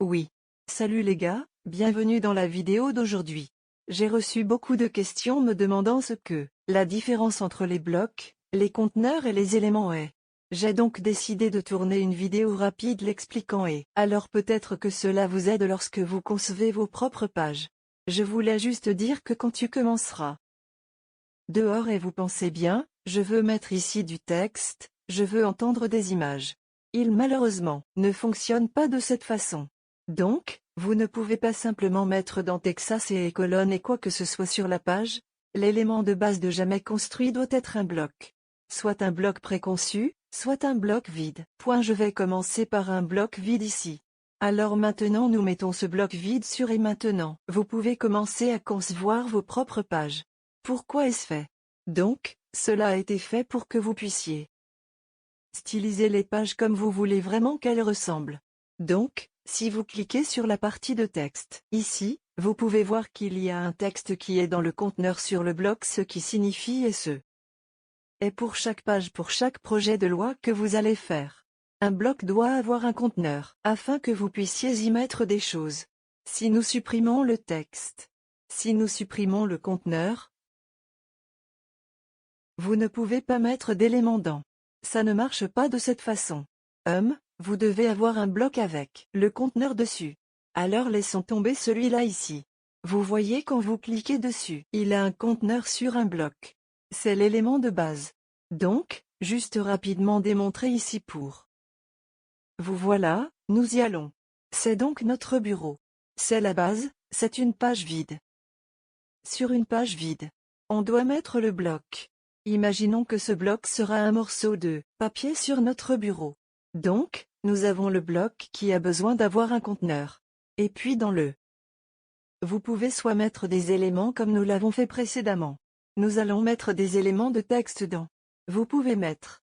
Oui. Salut les gars, bienvenue dans la vidéo d'aujourd'hui. J'ai reçu beaucoup de questions me demandant ce que la différence entre les blocs, les conteneurs et les éléments est. J'ai donc décidé de tourner une vidéo rapide l'expliquant et alors peut-être que cela vous aide lorsque vous concevez vos propres pages. Je voulais juste dire que quand tu commenceras dehors et vous pensez bien, je veux mettre ici du texte, je veux entendre des images. Il malheureusement ne fonctionne pas de cette façon. Donc, vous ne pouvez pas simplement mettre dans Texas et colonne et quoi que ce soit sur la page. L'élément de base de jamais construit doit être un bloc. Soit un bloc préconçu, soit un bloc vide. Je vais commencer par un bloc vide ici. Alors maintenant nous mettons ce bloc vide sur et maintenant, vous pouvez commencer à concevoir vos propres pages. Pourquoi est-ce fait? Donc, cela a été fait pour que vous puissiez styliser les pages comme vous voulez vraiment qu'elles ressemblent. Donc, si vous cliquez sur la partie de texte, ici, vous pouvez voir qu'il y a un texte qui est dans le conteneur sur le bloc, ce qui signifie et ce est pour chaque page pour chaque projet de loi que vous allez faire. Un bloc doit avoir un conteneur, afin que vous puissiez y mettre des choses. Si nous supprimons le texte, si nous supprimons le conteneur, vous ne pouvez pas mettre d'éléments dans. Ça ne marche pas de cette façon. Vous devez avoir un bloc avec le conteneur dessus. Alors laissons tomber celui-là ici. Vous voyez quand vous cliquez dessus, il a un conteneur sur un bloc. C'est l'élément de base. Donc, juste rapidement démontrer ici pour vous voilà, nous y allons. C'est donc notre bureau. C'est la base, c'est une page vide. Sur une page vide, on doit mettre le bloc. Imaginons que ce bloc sera un morceau de papier sur notre bureau. Donc, nous avons le bloc qui a besoin d'avoir un conteneur. Et puis dans le vous pouvez soit mettre des éléments comme nous l'avons fait précédemment. Nous allons mettre des éléments de texte dans. Vous pouvez mettre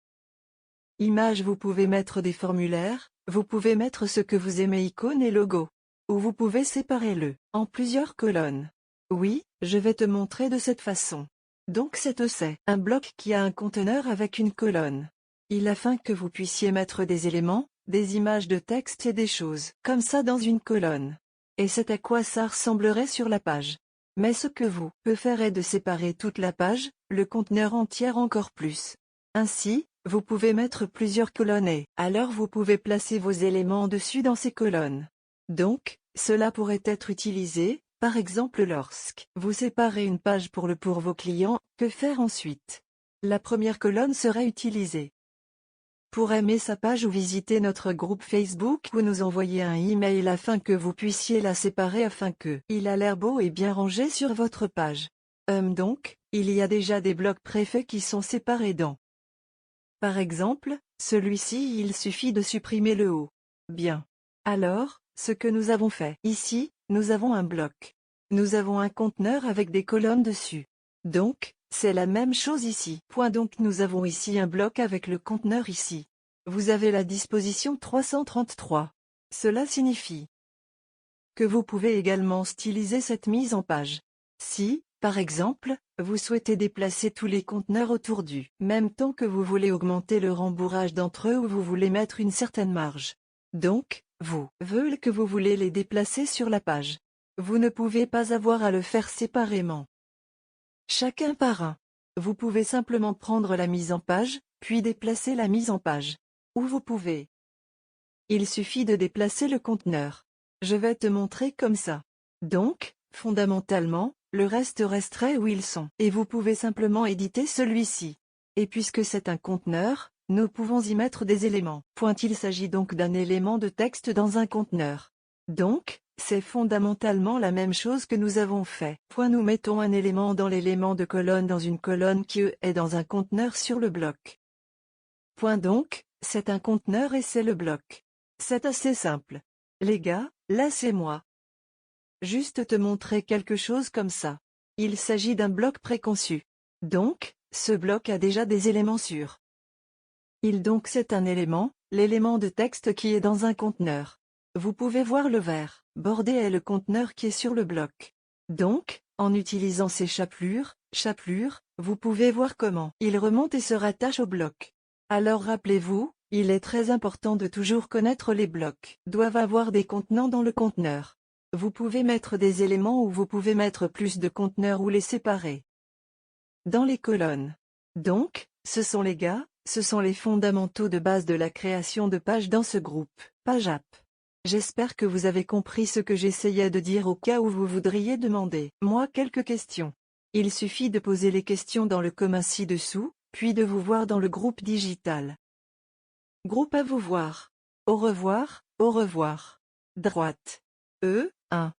images, vous pouvez mettre des formulaires, vous pouvez mettre ce que vous aimez, icônes et logos. Ou vous pouvez séparer le en plusieurs colonnes. Oui, je vais te montrer de cette façon. Donc c'est un bloc qui a un conteneur avec une colonne. Il afin que vous puissiez mettre des éléments, des images de texte et des choses comme ça dans une colonne. Et c'est à quoi ça ressemblerait sur la page. Mais ce que vous pouvez faire est de séparer toute la page, le conteneur entier encore plus. Ainsi, vous pouvez mettre plusieurs colonnes et alors vous pouvez placer vos éléments dessus dans ces colonnes. Donc, cela pourrait être utilisé, par exemple lorsque vous séparez une page pour vos clients, que faire ensuite? La première colonne serait utilisée pour aimer sa page ou visiter notre groupe Facebook ou nous envoyer un email afin que vous puissiez la séparer afin que il a l'air beau et bien rangé sur votre page. Donc, il y a déjà des blocs préfaits qui sont séparés dans. Par exemple, celui-ci il suffit de supprimer le haut. Bien. Alors, ce que nous avons fait ici, nous avons un bloc. Nous avons un conteneur avec des colonnes dessus. Donc, c'est la même chose ici. Donc nous avons ici un bloc avec le conteneur ici. Vous avez la disposition 333. Cela signifie que vous pouvez également styliser cette mise en page. Si, par exemple, vous souhaitez déplacer tous les conteneurs autour du même temps que vous voulez augmenter le rembourrage d'entre eux ou vous voulez mettre une certaine marge. Donc, vous voulez les déplacer sur la page. Vous ne pouvez pas avoir à le faire séparément. Chacun par un. Vous pouvez simplement prendre la mise en page, puis déplacer la mise en page. Ou vous pouvez. Il suffit de déplacer le conteneur. Je vais te montrer comme ça. Donc, fondamentalement, le reste resterait où ils sont. Et vous pouvez simplement éditer celui-ci. Et puisque c'est un conteneur, nous pouvons y mettre des éléments. Il s'agit donc d'un élément de texte dans un conteneur. Donc, c'est fondamentalement la même chose que nous avons fait. Nous mettons un élément dans l'élément de colonne dans une colonne qui est dans un conteneur sur le bloc. Donc, c'est un conteneur et c'est le bloc. C'est assez simple. Les gars, là c'est moi. Juste te montrer quelque chose comme ça. Il s'agit d'un bloc préconçu. Donc, ce bloc a déjà des éléments sur. Donc c'est un élément, l'élément de texte qui est dans un conteneur. Vous pouvez voir le vert bordé est le conteneur qui est sur le bloc. Donc, en utilisant ces chapelures, vous pouvez voir comment il remonte et se rattache au bloc. Alors rappelez-vous, Il est très important de toujours connaître les blocs. Doivent avoir des contenants dans le conteneur. Vous pouvez mettre des éléments ou vous pouvez mettre plus de conteneurs ou les séparer. Dans les colonnes. Donc, ce sont les fondamentaux de base de la création de pages dans ce groupe, PageApp. J'espère que vous avez compris ce que j'essayais de dire au cas où vous voudriez demander moi quelques questions. Il suffit de poser les questions dans le commun ci-dessous, puis de vous voir dans le groupe digital. Groupe à vous voir. Au revoir, au revoir. Droite. 1.